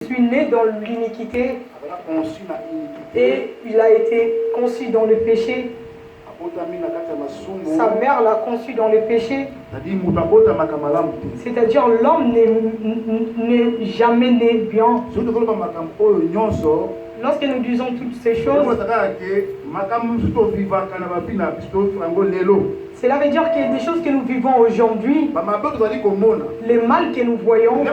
suis né dans l'iniquité et il a été conçu dans le péché. Sa mère l'a conçu dans le péché. C'est-à-dire l'homme n'est jamais né bien. Lorsque nous disons toutes ces choses, cela veut dire qu'il y a des choses que nous vivons aujourd'hui, les mal que nous voyons.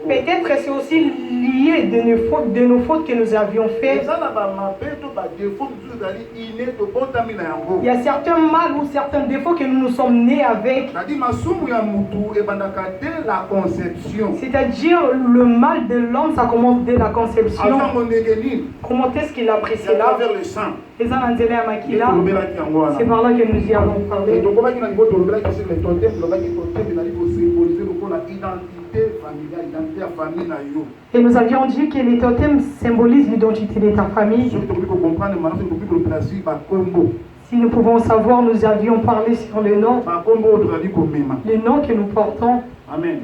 Peut-être c'est aussi lié de nos fautes que nous avions faites. Il y a certains mal ou certains défauts que nous nous sommes nés avec. C'est-à-dire le mal de l'homme, ça commence dès la conception. Comment est-ce qu'il a pris cela? C'est par là que nous y avons parlé. Et nous avions dit que les totems symbolisent l'identité de ta famille. Si nous pouvons savoir, nous avions parlé sur les noms que nous portons. Amen.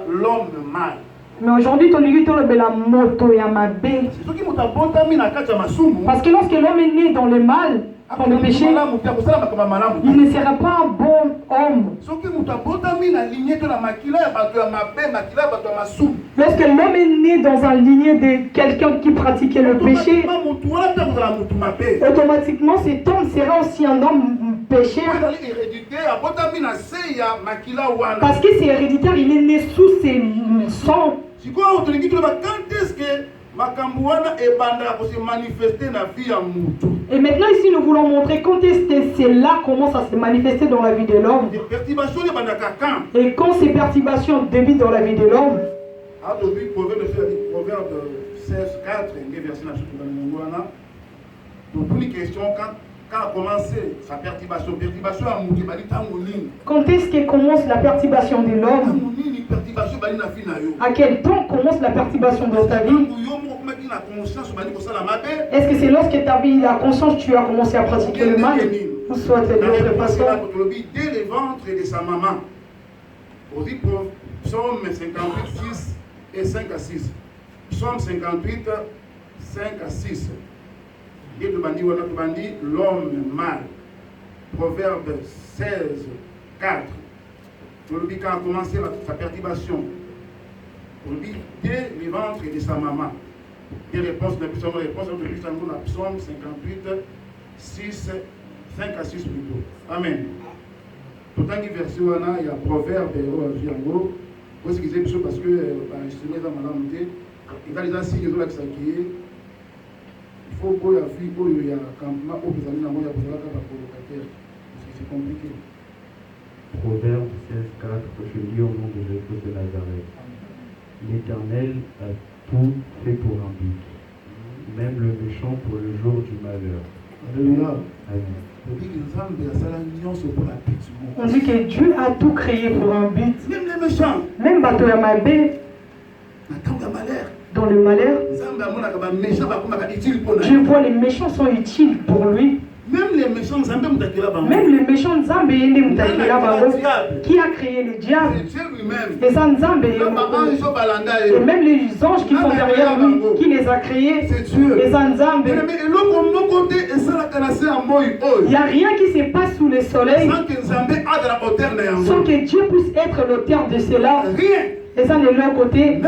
L'homme mal. Mais aujourd'hui, ton église est la moto et ma bé. Parce que lorsque l'homme est né dans le mal, dans le péché, il ne sera pas un bon homme. Lorsque l'homme est né dans un lignée de quelqu'un qui pratiquait le péché, automatiquement cet homme sera aussi un homme pécheur. Parce que c'est héréditaire, il est né sous ses sangs. Quand est-ce que et maintenant ici nous voulons montrer quand est-ce que cela commence à se manifester dans la vie de l'homme. Et quand ces perturbations débutent dans la vie de l'homme. Proverbe 16:4, une question quand a commencé sa perturbation quand est-ce que commence la perturbation de l'homme? À quel temps commence la perturbation dans ta vie? Est-ce que c'est lorsque ta vie, la conscience, tu as commencé à pratiquer le mal? Ou soit de l'autre façon? Dès le ventre de sa maman. Psaume 58, 6 et 5 à 6. Psaume 58, 5 à 6. L'homme mal. Proverbe 16, 4. Quand a commencé sa perturbation. Dès le ventre de sa maman. Des réponses de Psaume 58, 6, 5 à 6 plutôt. Amen. Tout temps qui verset il y a Proverbe parce que il y a des signes de il faut que la fille y a un campement au c'est compliqué. Proverbe 16:4, je lis au nom de Jésus de Nazareth. L'Éternel a tout fait pour un but, même le méchant pour le jour du malheur. Alléluia. Amen. On dit que Dieu a tout créé pour un but. Même les méchants. Même bateau à ma bé. Dans le malheur, Dieu voit les méchants sont utiles pour lui. Même les méchants Nzambe qui a créé le diable. Et ça Nzambe et même les anges qui sont derrière lui, qui les a créés. Et ça Nzambe. Il n'y a rien qui se passe sous le soleil sans que Dieu puisse être l'auteur de cela. Et ça de leur côté.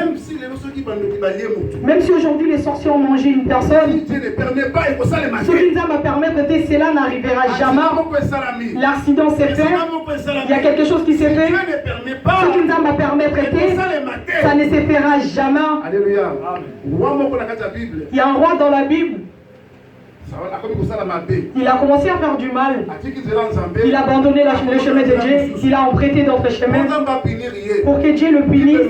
Même si aujourd'hui les sorciers ont mangé une personne, Dieu ne permet pas et ça les ce qui nous a permis que cela n'arrivera jamais. L'accident s'est fait. Il y a quelque chose qui s'est fait. Ce qui nous a permis que ça ne se fera jamais. Alléluia. Il y a un roi dans la Bible. Il a commencé à faire du mal. Il a abandonné le chemin de Dieu. Il a emprunté d'autres chemins pour que Dieu le punisse.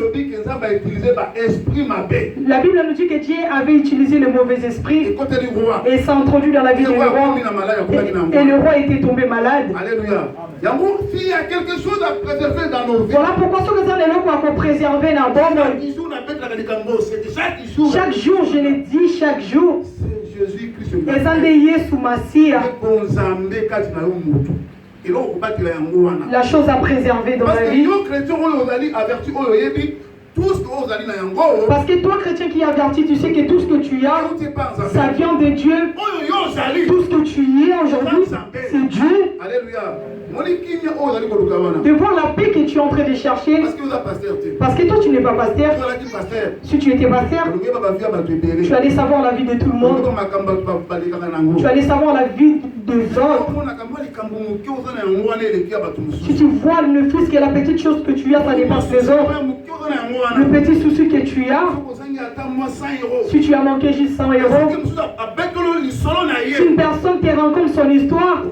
La Bible nous dit que Dieu avait utilisé le mauvais esprit et s'est introduit dans la vie du roi. Et le roi était tombé malade. Alléluia. S'il y a quelque chose à préserver dans nos vies, voilà pourquoi ce que ça est préserver dans chaque jour, chaque jour, je l'ai dit, chaque jour. Jésus-Christ. La chose à préserver dans la vie. Parce que toi, chrétien qui avertis, tu sais que tout ce que tu as, ça vient de Dieu. Tout ce que tu es aujourd'hui, c'est Dieu. Alléluia. De voir la paix que tu es en train de chercher. Parce que toi, tu n'es pas pasteur. Si tu étais pasteur, tu allais savoir la vie de tout le monde. Tu allais savoir la vie des autres. Si tu vois ne fût-ce que la petite chose que tu as, ça dépasse les autres. Le petit souci que tu as, si tu as manqué juste 100 €, si une personne te rencontre son histoire,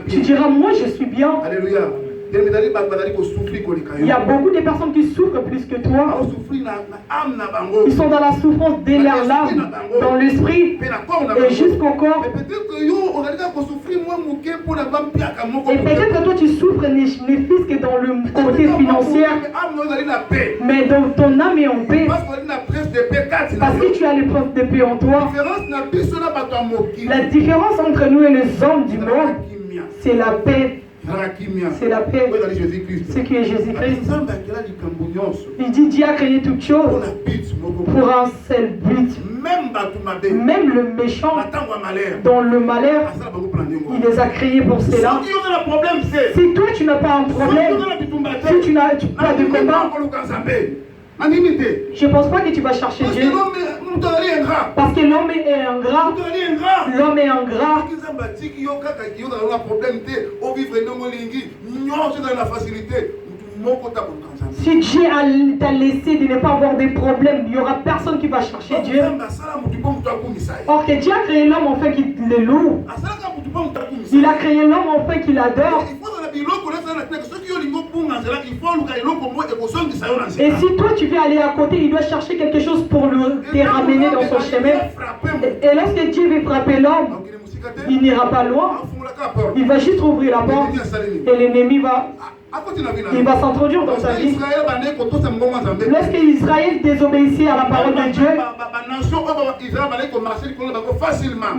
tu diras, moi je suis bien. Alléluia. Il y a beaucoup de personnes qui souffrent plus que toi. Ils sont dans la souffrance de leur âme, dans l'esprit et jusqu'au corps. Et peut-être que toi tu souffres ne fût-ce que dans le côté financier, mais dans ton âme est en paix. Parce que tu as l'épreuve de paix en toi. La différence entre nous et les hommes du monde, c'est la paix. C'est la paix. Ce qui est Jésus-Christ. Il dit Dieu a créé toutes choses pour un seul but. Même le méchant, dans le malheur, il les a créés pour cela. Si toi tu n'as pas un problème, si tu n'as pas de combat, je ne pense pas que tu vas chercher Dieu. Parce que l'homme est ingrat. L'homme est ingrat. Si Dieu t'a laissé de ne pas avoir de problèmes, il n'y aura personne qui va chercher Dieu. Or que Dieu a créé l'homme afin qu'il le loue. Il a créé l'homme afin qu'il adore. Et si toi tu veux aller à côté, il doit chercher quelque chose pour te ramener dans son chemin. Et lorsque Dieu veut frapper l'homme, il n'ira pas loin. Il va juste ouvrir la porte et l'ennemi va s'introduire dans sa vie. Lorsque Israël désobéissait à la parole de Dieu,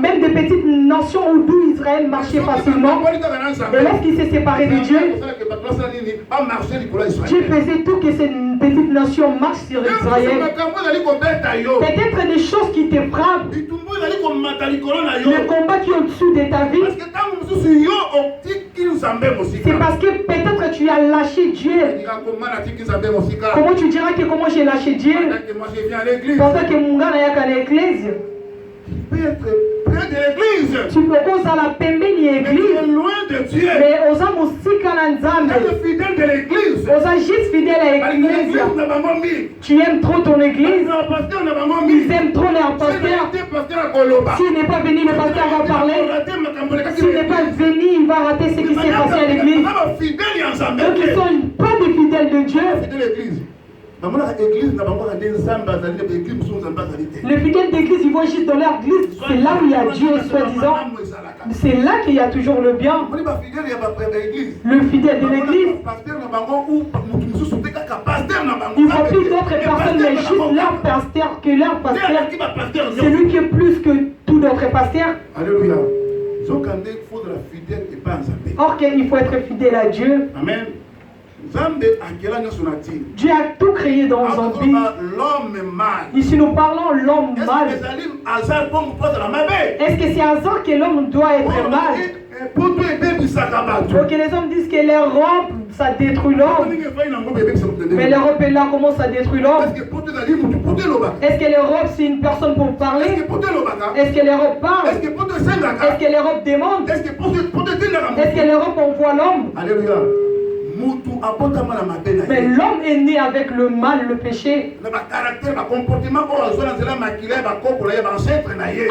même des petites nations où d'où Israël marchait facilement, et lorsqu'il s'est séparé de Dieu, Dieu faisait tout que ces petites nations marchent sur Israël. Peut-être des choses qui te frappent, le combat qui est au-dessous de ta vie, c'est parce que peut-être tu as lâché Dieu. Comment tu diras que comment j'ai lâché Dieu pendant que mon gars n'a qu'à l'église? Près de l'église. Tu peux causer la pembeni église. Loin de Dieu. Mais aux hommes aussi kananzambe. Être fidèle de l'église. Aux hommes juste fidèles à l'église. Tu aimes trop ton église. Ils aiment trop leur pasteur. S'il n'est pas venu, le pasteur va parler. S'il n'est pas venu, il va rater ce qui s'est passé à l'église. Donc ils ne sont pas des fidèles de Dieu. Les fidèles d'église, ils vont juste dans leur église. C'est là où il y a Dieu, soi-disant. C'est là qu'il y a toujours le bien. Le fidèle de l'église, il faut plus d'autres personnes, mais juste leur pasteur que leur pasteur. C'est lui qui est plus que tout d'autres pasteurs. Alléluia. Or qu'il faut être fidèle à Dieu. Amen. Dieu a tout créé dans un but. Ici nous parlons l'homme mal. Est-ce que c'est hasard que l'homme doit être mal? Ok, les hommes disent que les robes, ça détruit l'homme. Mais les robes là commencent à détruire l'homme. Est-ce que les robes c'est une personne pour parler? Est-ce que les robes parlent? Est-ce que les robes demandent? Est-ce que les robes envoient l'homme? Alléluia. Mais l'homme est né avec le mal, le péché.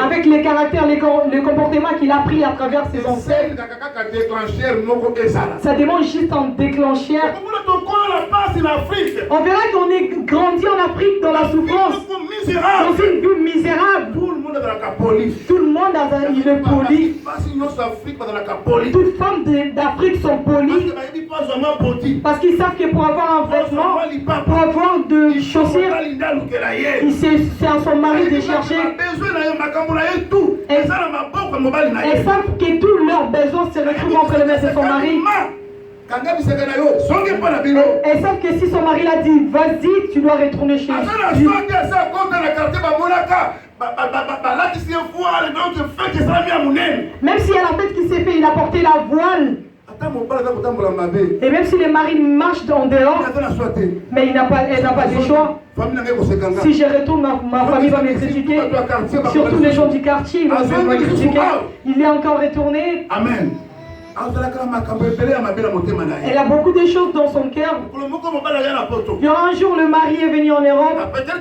Avec les caractères, les comportements qu'il a pris à travers ses ancêtres. Ça demande juste un déclencheur. On verra qu'on est grandi en Afrique dans la souffrance, dans une vie misérable. Tout le monde il est poli. Toutes femmes d'Afrique sont polies. Parce qu'ils savent que pour avoir un vêtement, pour avoir de chaussures, c'est à son mari de chercher. Elles savent que tous leurs besoins se retrouvent entre les mains de son mari. Elles savent que si son mari l'a dit, vas-y, tu dois retourner chez lui. Même si à la fête qui s'est fait, il a porté la voile. Et même si les maris marchent en dehors, mais elle n'a pas de choix. Si je retourne, ma famille va me critiquer. Surtout les gens du quartier, ils vont me critiquer. Il est encore retourné. Amen. Elle a beaucoup de choses dans son cœur. Il y aura un jour, le mari est venu en Europe. Peut-être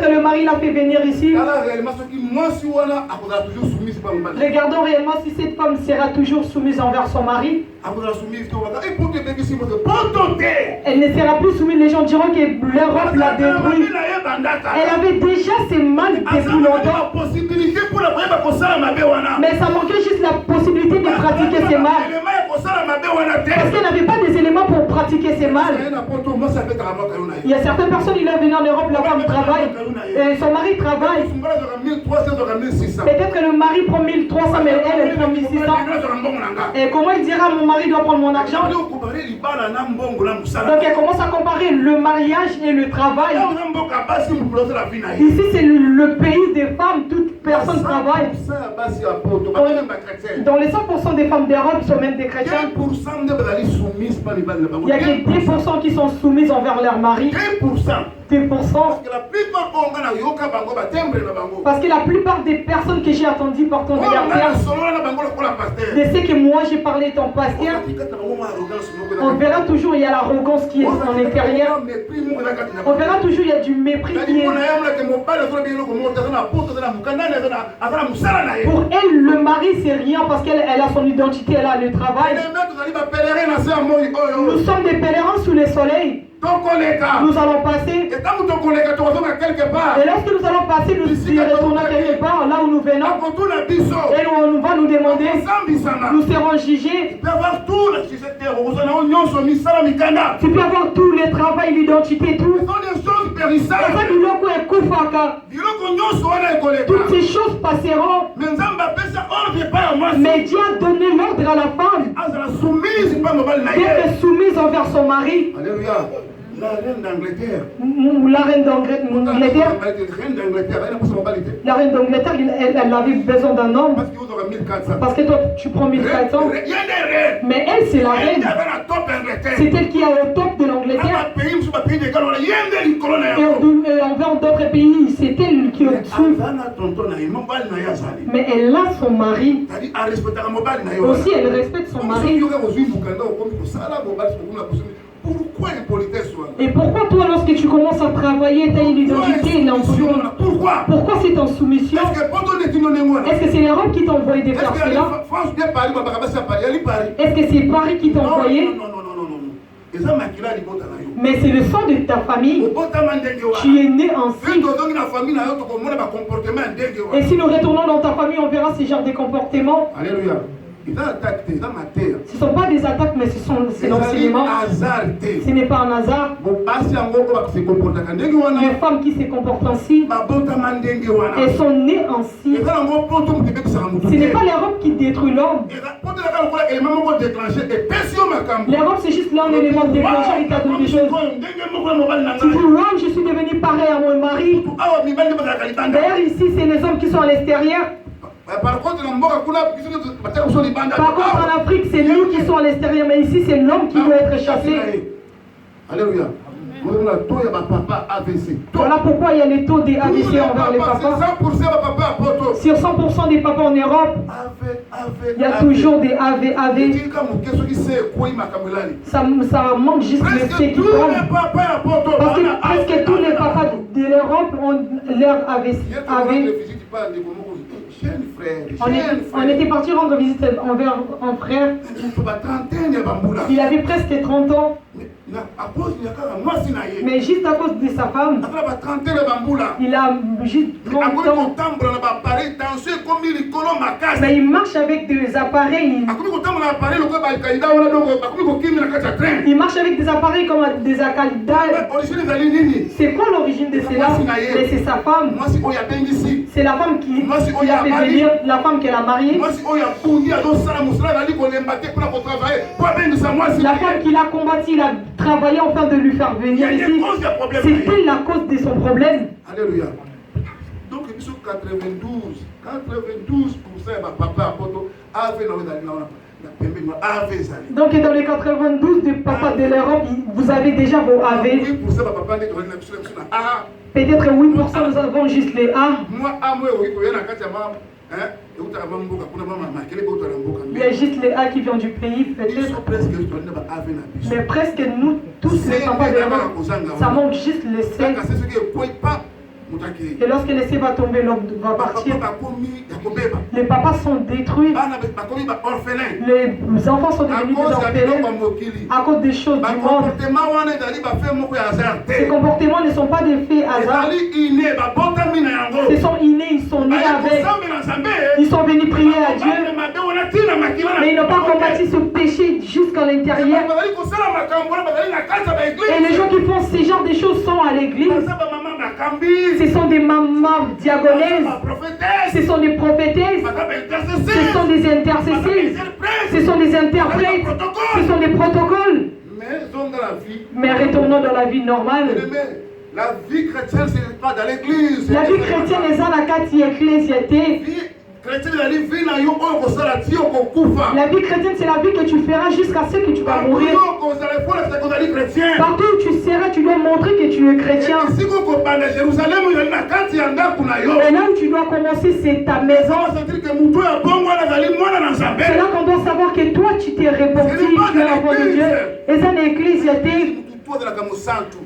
que le mari l'a fait venir ici. Regardons réellement si cette femme sera toujours soumise envers son mari. Elle ne sera plus soumise. Les gens diront que l'Europe l'a détruit. Elle avait déjà ses mal depuis longtemps. Mais ça manquait juste la possibilité de pratiquer ses mal. Parce qu'elle n'avait pas des éléments pour pratiquer ses mal. Il y a certaines personnes, il est venu en Europe, la femme travaille. Et son mari travaille. Peut-être que le mari prend 1300, mais elle prend 1600. Et comment il dira mon mari doit prendre mon argent? Donc elle commence à comparer le mariage et le travail. Ici c'est le pays des femmes, toute personne travaille. Dans les 100% des femmes d'Europe sont même des chrétiens. Il y a que 10% qui sont soumises envers leur mari. 10%. Parce que la plupart des personnes que j'ai entendues portant de leur terre, de ce que moi j'ai parlé étant pasteur, on verra toujours il y a l'arrogance qui est en l'intérieur. On verra toujours il y a du mépris qui est. Pour elle, le mari c'est rien parce qu'elle a son identité, elle a le travail. Nous sommes des pèlerins sous le soleil. Nous allons passer. Et lorsque nous allons passer, nous retournons quelque part, là où nous venons. Et on va nous demander. Nous serons jugés. Tu peux avoir tout le travail, l'identité, tout. Toutes ces choses passeront. Mais Dieu a donné l'ordre à la femme d'être soumise envers son mari. Alléluia. La reine d'Angleterre. La reine d'Angleterre. La reine d'Angleterre, elle avait besoin d'un homme. Parce que toi, tu prends 1400. Mais elle, c'est la reine. C'est elle qui est au top de l'Angleterre. Et envers d'autres pays, c'est elle qui est au-dessus. Mais elle a son mari. Aussi, elle respecte son mari. Pourquoi l'impolitesse? Et pourquoi toi, lorsque tu commences à travailler, tu as une identité? Pourquoi c'est en soumission? Est-ce que c'est l'Europe qui t'a envoyé de faire cela? Est-ce que c'est Paris qui t'a envoyé? Mais c'est le sang de ta famille. Tu es né ainsi. Et si nous retournons dans ta famille, on verra ce genre de comportement. Alléluia. Ce ne sont pas des attaques, mais c'est l'enseignement. Ce n'est pas un hasard. Les femmes qui se comportent ainsi, elles sont nées ainsi. Ce n'est pas l'Europe qui détruit l'homme. L'Europe, c'est juste là un élément déclencheur et t'as donné des choses. Tu dis, wow, je suis devenu pareil à mon mari. D'ailleurs, ici, c'est les hommes qui sont à l'extérieur. Par contre, en Afrique, c'est nous qui sommes à l'extérieur, mais ici, c'est l'homme qui doit être chassé. Alléluia. Voilà pourquoi il y a les taux des AVC envers les papas. Sur 100% des papas en Europe, il y a toujours des AV. Ça manque juste le C qui prennent. Parce que presque tous les papas de l'Europe ont leur AV. On était parti rendre visite envers un frère. Il avait presque 30 ans. Mais juste à cause de sa femme, il a juste 30 ans. Mais il marche avec des appareils. Il marche avec des appareils comme des Al-Qaïda. C'est quoi l'origine de cela? Mais c'est sa femme. C'est la femme qui a fait venir, la femme qu'elle a mariée. La femme qui l'a combattu, il a travaillé afin de lui faire venir ici. C'était la cause de son problème. Alléluia. Donc, 92% papa donc dans les 92 de papa de l'Europe, vous avez déjà vos AV. Peut-être 8% nous avons juste les A. Il y a juste les A qui viennent du pays, peut-être. Mais presque nous, tous les papas de l'Europe, ça manque juste les C. Et lorsque le C va tomber, l'homme va partir. Les papas sont détruits. Les enfants sont devenus des orphelins à cause des choses du monde. Ces comportements ne sont pas des faits hasard. Ils sont innés, ils sont nés avec. Ils sont venus prier à Dieu. Mais ils n'ont pas combattu ce péché jusqu'à l'intérieur. Et les gens qui font ce genre de choses sont à l'église. Ce sont des mamans diagonaises. Ce sont des prophétesses. Ce sont des intercesseurs. Ce sont des interprètes. Ce sont des protocoles. Mais retournons dans la vie normale. La vie chrétienne, ce n'est pas dans l'église. La vie chrétienne est dans la carte ecclésiaté. La vie chrétienne, c'est la vie que tu feras jusqu'à ce que tu vas mourir. Partout où tu seras, tu dois montrer que tu es chrétien. Et là où tu dois commencer, c'est ta maison. C'est là qu'on doit savoir que toi, tu t'es répandu, tu es l'enfant de Dieu. Et ça, l'église,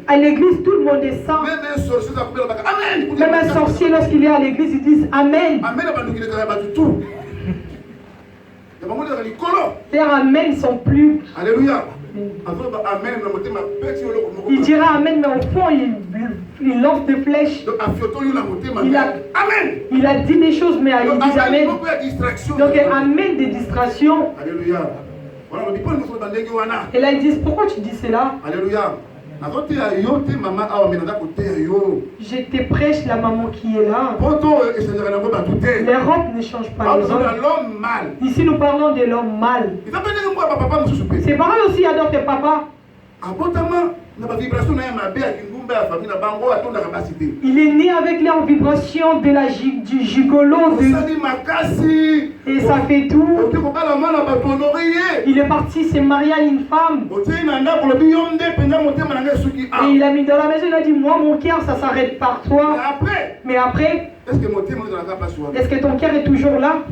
à l'église, tout le monde est saint. Même un sorcier, lorsqu'il est à l'église, ils disent Amen. Leurs Amen sont plus. Alléluia. Il dira Amen, mais au fond, il lance des flèches. Il a dit des choses, mais il dit Amen. Donc, Amen des distractions. Alléluia. Et là, ils disent pourquoi tu dis cela? Alléluia. Je te prêche la maman qui est là. L'Europe ne change pas les hommes. Ici, nous parlons de l'homme mâle. C'est pareil aussi à d'autres papas. Il est né avec leur vibration de du gigolo. Et ça fait tout. Il est parti se marier à une femme. Et il a mis dans la maison, il a dit moi mon cœur ça s'arrête par toi. Mais après, est-ce que ton cœur est toujours là?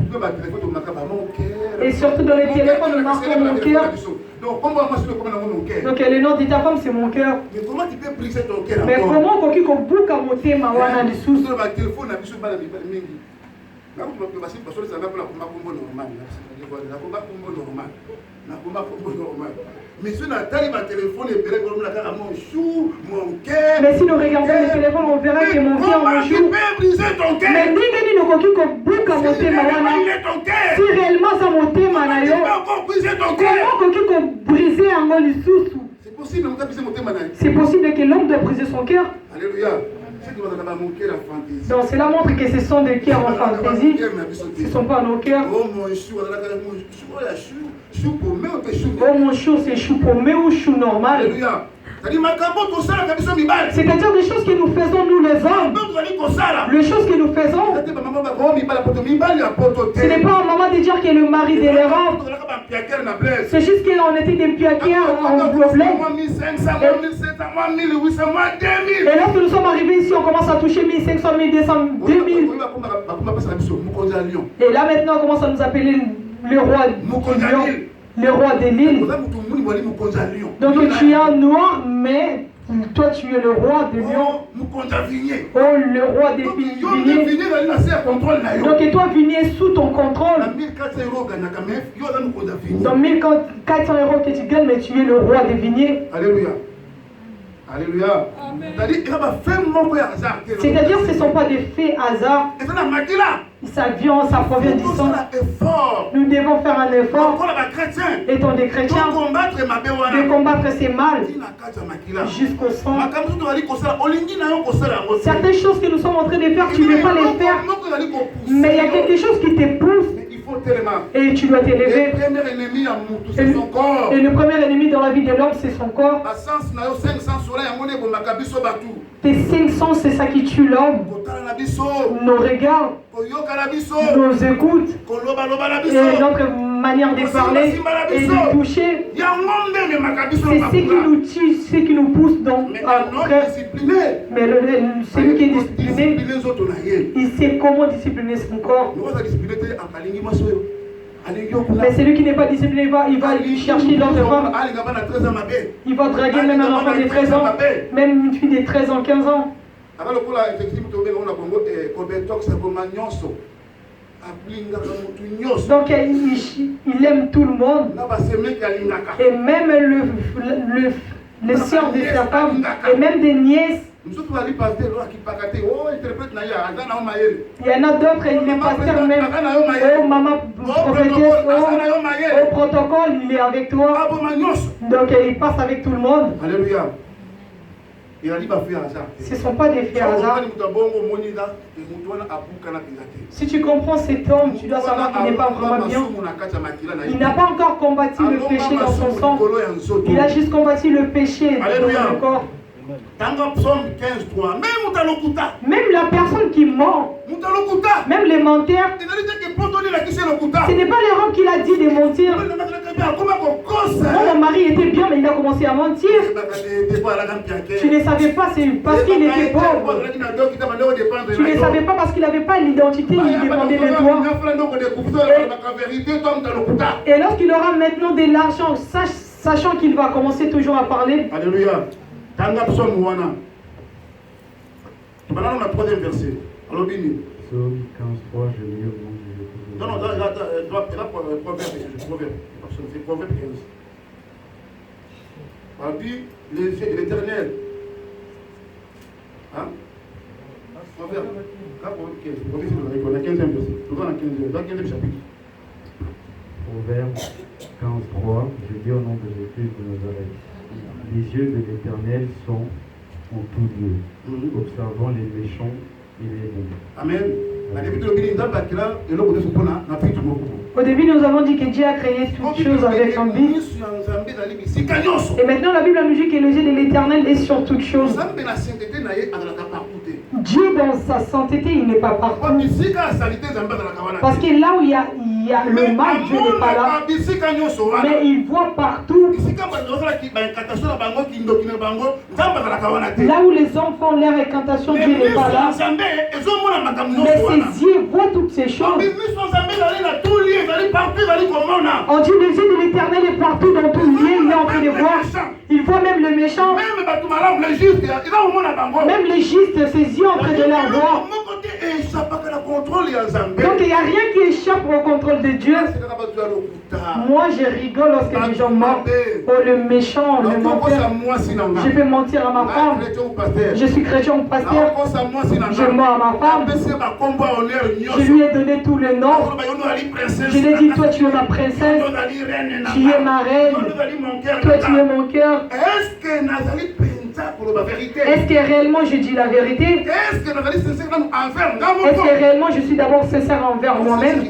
Et surtout dans les téléphones, nous marquons mon cœur. Donc le nom de ta femme c'est mon cœur. Mais comment qu'on boucle à monter ma wana de sous? Mais si nous regardons le téléphone, on verra que mon cœur me joue. Mais si réellement ça monte, comment briser un mot sous? C'est possible que l'homme doit briser son cœur. Alléluia. Donc cela montre que ce sont des cœurs en fantaisie. Ce ne sont pas nos cœurs. Oh mon chou, c'est chou paumé ou chou normal. Alléluia. C'est-à-dire des choses que nous faisons nous les hommes. Les choses que nous faisons. Ce n'est pas un moment de dire que le mari de l'Europe. C'est juste qu'on était des piaquères en problème. Et lorsque nous sommes arrivés ici, on commence à toucher 1500, 1200, 2000. Et là maintenant, on commence à nous appeler le roi de Lyon. Le roi de l'île. Donc tu es un noir, mais toi tu es le roi de Lyon. Oh, le roi des vignes. Donc et toi, Vigny est sous ton contrôle. Dans 1400 € que tu gagnes, mais tu es le roi des vignes. Alléluia. Alléluia. C'est-à-dire que ce ne sont pas des faits hasard. Ça vient, ça provient du sang. Nous devons faire un effort, étant des chrétiens, de combattre ces mal jusqu'au sang. Certaines choses que nous sommes en train de faire, tu ne veux pas les faire, mais il y a quelque chose qui te pousse. Et tu dois t'élever. Et le premier ennemi dans la vie de l'homme, c'est son corps. Tes 5 sens, c'est ça qui tue l'homme. Nos regards, nos écoutes, et notre manière de parler et de toucher. C'est ce qui nous tue, ce qui nous pousse dans mais celui qui est discipliné, il sait comment discipliner son corps. Mais celui qui n'est pas discipliné, il va chercher l'autre femme. Il va draguer même un enfant de 13 ans, même une fille de 13 ans, 15 ans. Donc il aime tout le monde. Et même les sœurs de sa femme, et même des nièces. Il y en a d'autres, il est pasteur même. Oh maman prophétesse, au protocole, il est avec toi. Donc il passe avec tout le monde. Alléluia. Ce ne sont pas des faits hasard. Si tu comprends cet homme, tu dois savoir qu'il n'est pas vraiment bien. Il n'a pas encore combattu le péché dans son sang. Il a juste combattu le péché dans son corps. Même la personne qui ment, même les menteurs, ce n'est pas l'Europe qui l'a dit de mentir. Mon mari était bien, mais il a commencé à mentir. Tu ne savais pas, c'est parce qu'il était pauvre. Tu ne savais pas parce qu'il n'avait pas l'identité, il dépendait de toi. Et lorsqu'il aura maintenant de l'argent, sachant qu'il va commencer toujours à parler. Alléluia. Psaume 1. Maintenant, on a le troisième verset. Psaume 15, 3, je lis au nom de Jésus. Non, proverbe. C'est proverbe 15. On dit l'Éternel. Hein? Proverbe 15. On a 15e verset. Toujours dans le 15e chapitre. Proverbe 15, 3, je lis au nom de Jésus de Nazareth. Les yeux de l'Éternel sont en tout lieu, observant les méchants et les bons. Amen. Au début, nous avons dit que Dieu a créé toutes choses avec un but. Et maintenant, la Bible nous dit que les yeux de l'Éternel est sur toutes choses. Dieu, dans sa sainteté, il n'est pas partout. Parce que là où il y a le mal, Dieu n'est pas là. Mais il voit partout. Là où les hommes font leur incantation, Dieu n'est pas là. Mais ses yeux voient toutes ces choses. On dit les yeux de l'Éternel est partout dans tout lieu, il est en train de voir. Il voit même le méchant. Même les justes, ses yeux en train de leur voir. Donc il n'y a rien qui échappe au contrôle de Dieu. Moi je rigole lorsque les gens mentent. Oh le méchant, le menteur. Je vais mentir à ma femme. Je suis chrétien ou pasteur. Je mens à ma femme. Je lui ai donné tout le nom. Je lui ai dit toi tu es ma princesse. Tu es ma reine. Toi tu es mon cœur. Est-ce que réellement je dis la vérité? Est-ce que réellement je suis d'abord sincère envers moi-même?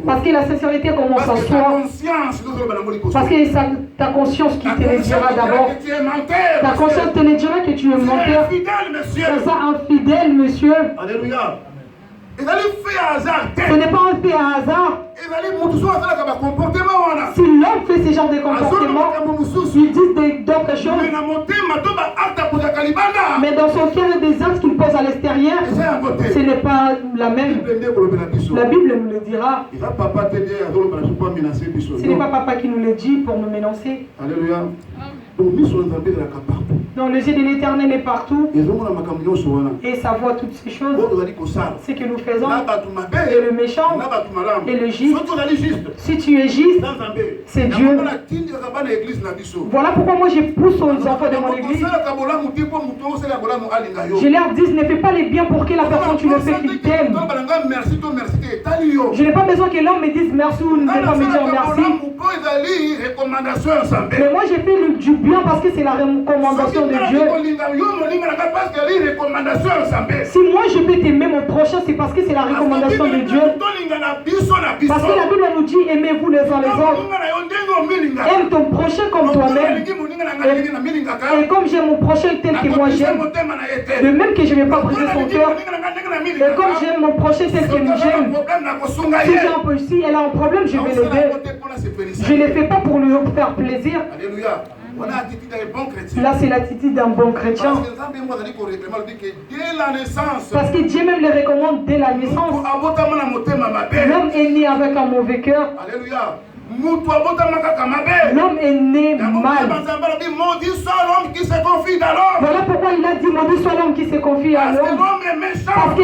Parce que la sincérité commence en soi. Parce que c'est ta conscience qui te le dira d'abord. Ta conscience te le dira que tu es menteur. C'est ça, infidèle, monsieur. Alléluia. Ce n'est pas un fait à hasard. Si l'homme fait ce genre de comportement, il dit d'autres choses. Mais dans son cœur, il y a des actes qu'il pose à l'extérieur. Ce n'est pas la même. La Bible nous le dira. Ce n'est pas papa qui nous le dit pour nous menacer. Alléluia. Donc les yeux de l'Éternel est partout. Et ça voit toutes ces choses. Ce que nous faisons. Et le méchant. Et le juste. Si tu es juste, c'est Dieu. Voilà pourquoi moi je pousse aux enfants de mon église. Je leur dis, ne fais pas les biens pour que la personne tu le fais qu'il t'aime. Je n'ai pas besoin que l'homme me dise merci ou ne pas me dire merci. Mais moi j'ai fait du bien parce que c'est la recommandation de Dieu. Si moi je peux t'aimer mon prochain, c'est parce que c'est la recommandation de Dieu. Parce que la Bible nous dit aimez-vous les uns les autres. Aime ton prochain comme toi-même. Et comme j'aime mon prochain tel que moi j'aime, de même que je ne vais pas briser son cœur. Et comme j'aime mon prochain tel que j'aime, si elle a un problème, je vais l'aider. Je ne le fais pas pour lui faire plaisir. Là, c'est l'attitude d'un bon chrétien. Parce que Dieu même les recommande dès la naissance. L'homme est né avec un mauvais cœur. L'homme est né mal. Voilà pourquoi il a dit maudit soit l'homme qui se confie à l'homme. Parce que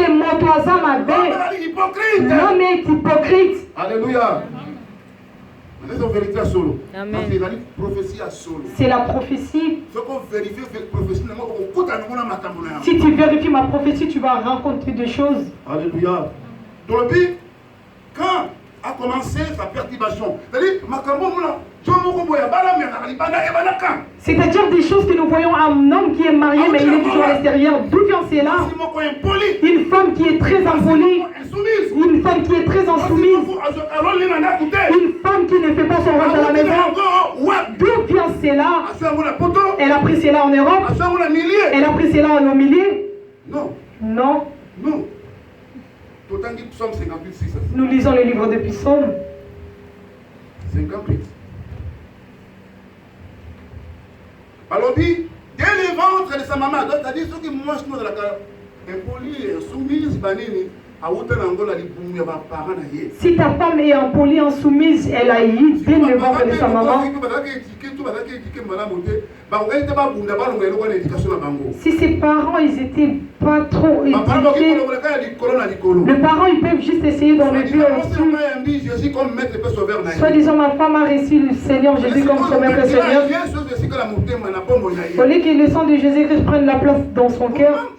l'homme est hypocrite. Alléluia. C'est la prophétie. Si tu vérifies ma prophétie, tu vas rencontrer des choses. Alléluia. Quand a commencé sa perturbation, c'est-à-dire des choses que nous voyons un homme qui est marié mais il est toujours à l'extérieur. D'où vient cela? Une femme qui est très impolie, une femme qui est très insoumise, une femme qui ne fait pas son rôle dans la maison. D'où vient cela? Elle a pris cela en Europe? Elle a pris cela en Homilie? Non. Non. Non. Nous lisons le livre de Psaume 58. Alors dit, dès le ventre de sa maman, c'est-à-dire ceux qui mangent de la carne, impolis, soumis, banini, si ta femme est impolie, insoumise, elle a eu dès le ventre de sa maman. Si ses parents, ils étaient pas trop éduqués, les parents, ils peuvent juste essayer d'enlever au-dessus. Soit disant, ma femme a reçu le Seigneur Jésus comme son maître Seigneur. Au lieu que le sang de Jésus-Christ prenne la place dans son cœur.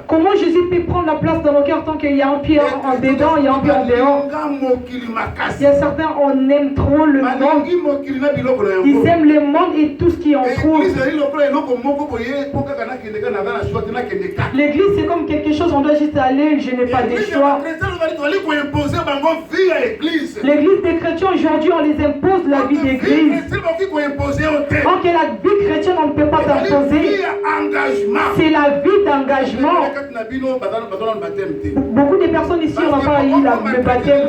Comment Jésus peut prendre la place dans nos cœurs tant qu'il y a un pied en dedans, il y a un pied en dehors? Il y a certains, on aime trop le monde. Ils aiment le monde et tout ce qui en trouve. L'église, c'est comme quelque chose, on doit juste aller, je n'ai pas de choix. L'église des chrétiens, aujourd'hui, on les impose la vie d'église. Tant que la vie chrétienne, on ne peut pas t'imposer. C'est la vie d'engagement. Beaucoup de personnes ici n'ont pas eu le baptême.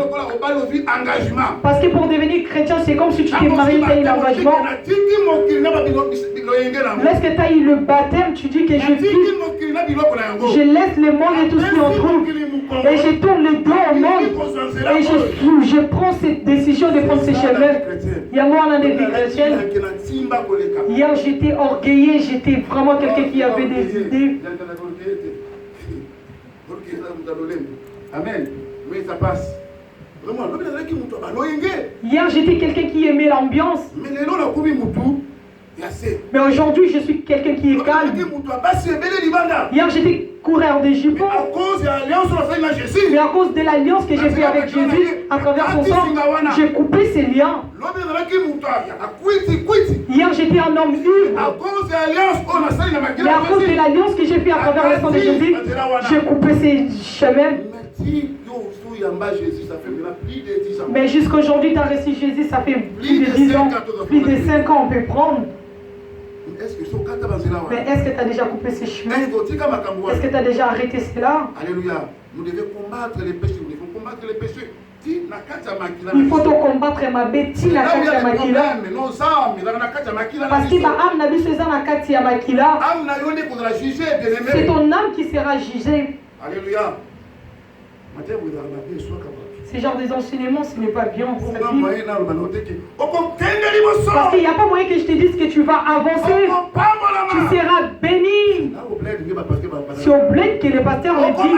Parce que pour devenir chrétien, c'est comme si tu t'es marié, tu as eu l'engagement. Lorsque tu as eu le baptême, tu dis que je laisse le monde et tout ce qui en trouve. Et je tourne le dos au monde. Et je prends cette décision de prendre ce chemin. Il y a moi en vie chrétienne. Hier, j'étais orgueillé, j'étais vraiment quelqu'un qui avait des idées. Amen. Mais ça passe. Hier, j'étais quelqu'un qui aimait l'ambiance. Mais aujourd'hui, je suis quelqu'un qui est calme. Hier, j'étais coureur de jupons. Mais à cause de l'alliance que j'ai fait avec Jésus, à travers son sang, j'ai coupé ces liens. Hier, j'étais un homme ivre. Mais à cause de l'alliance que j'ai fait à travers le sang de Jésus, j'ai coupé ces chemins. Mais jusqu'aujourd'hui, tu as reçu Jésus, ça fait plus de 10 ans, plus de 5 ans, on peut prendre. Mais est-ce que tu as déjà coupé ces chemins? Est-ce que tu as déjà arrêté cela? Alléluia. Nous devons combattre les péchés. Nous devons combattre les péchés. Il faut combattre ma bêtise na kati ya makila. Parce que ma âme n'a biso eza na kati ya makila. C'est ton âme qui sera jugée. Alléluia. Ces genres des enseignements, ce n'est pas bien. Parce qu'il n'y a pas moyen que je te dise que tu vas avancer. Tu seras béni. C'est au bled que le pasteur le dit.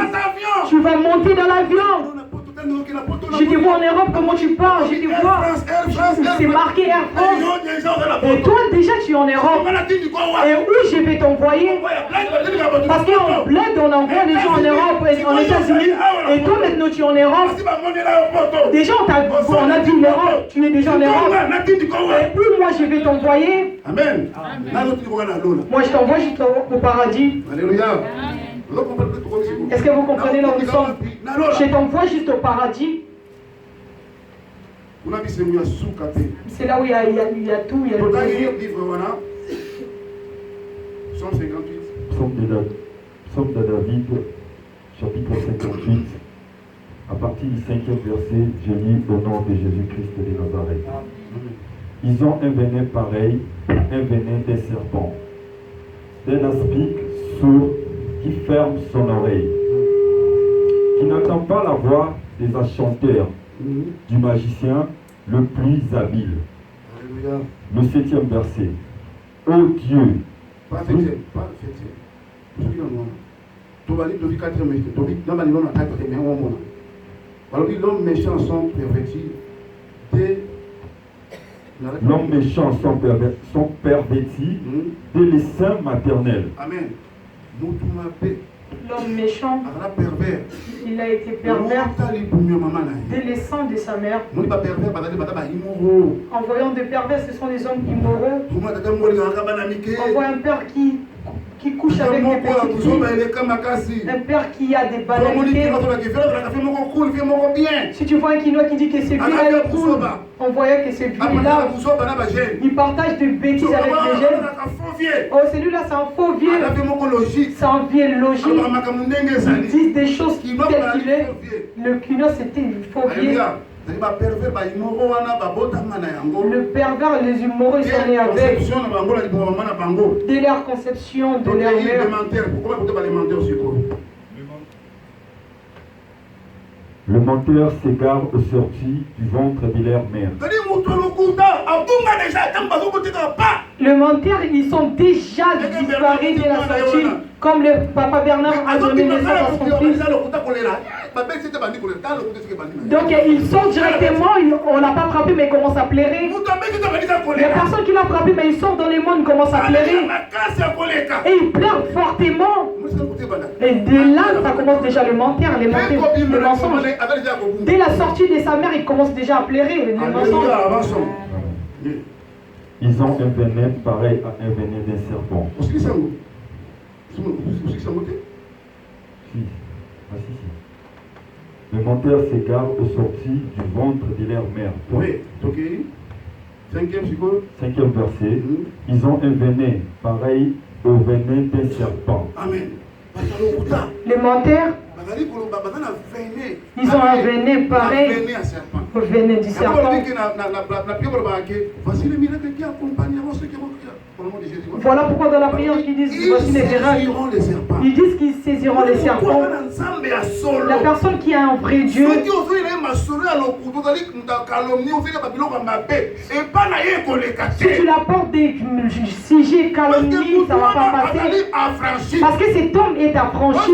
Tu vas monter dans l'avion. Je te vois en Europe comment tu parles. Je te vois. C'est marqué Air France. Et toi déjà tu es en Europe. Et où je vais t'envoyer? Parce qu'en bled on envoie les gens en Europe et en États-Unis. Et toi maintenant tu es en Europe. Déjà on a vu l'Europe. Tu es déjà en Europe. Et où moi je vais t'envoyer? Amen. Moi je t'envoie jusqu'au paradis. Alléluia. Est-ce que vous comprenez là où nous sommes? Je t'envoie juste au paradis. C'est là où il y a tout. Il y a Psaume de David, chapitre 58. À partir du 5e verset, je lis au nom de Jésus-Christ de Nazareth. Ils ont un venin pareil, un venin des serpents, d'un aspic sourd qui ferme son oreille, qui n'entend pas la voix des enchanteurs, du magicien le plus habile. Alléluia. Le 7e verset. Ô Dieu, pas 7e, pas 7e. L'homme méchant sont pervertis. L'homme méchant sont pervertis dès les seins maternels. Amen. L'homme méchant, il a été pervers dès les seins de sa mère. En voyant des pervers, ce sont des hommes immoraux. On voit un père qui couche avec des petites filles. Un père qui a des banalités. Si tu vois un Quinois qui dit que c'est lui-là est cool, on voyait que c'est lui-là. Il partage des bêtises avec les jeunes. Oh, celui-là, c'est un faux vieux. C'est un vieux logique. Ils disent des choses telles qu'il est. Le Quinois, c'était un faux vieux. Le pervers, les immoraux, ils sont nés avec. Dès leur conception, de leur mère. Le menteur s'égare aux sorties du ventre de leur mère. Le menteur, ils sont déjà disparus de la sortie. Comme le papa Bernard a donné naissance à son fils. Donc il sort directement, on l'a pas frappé mais il commence à pleurer. Les personnes qui l'ont frappé mais ils sortent dans les mondes, commencent à pleurer. Et ils pleurent fortement. Et de là, ça commence déjà le menteur, le mensonge. Dès la sortie de sa mère, il commence déjà à pleurer, le mensonge. Ils ont un venin pareil à un venin d'un serpent. Si. Le menteur s'égare aux sorties du ventre de leur mère. Oui, ok. 5e verset. Ils ont un venin pareil au venin d'un serpent. Amen. Les menteurs, ils ont un venin pareil au venin du serpent. Voilà pourquoi dans la prière ils disent voici les miracles. Ils disent qu'ils saisiront les serpents. La personne qui a un vrai Dieu, si tu l'apportes des sujets calomnies, ça ne va pas passer. Parce que cet homme est affranchi.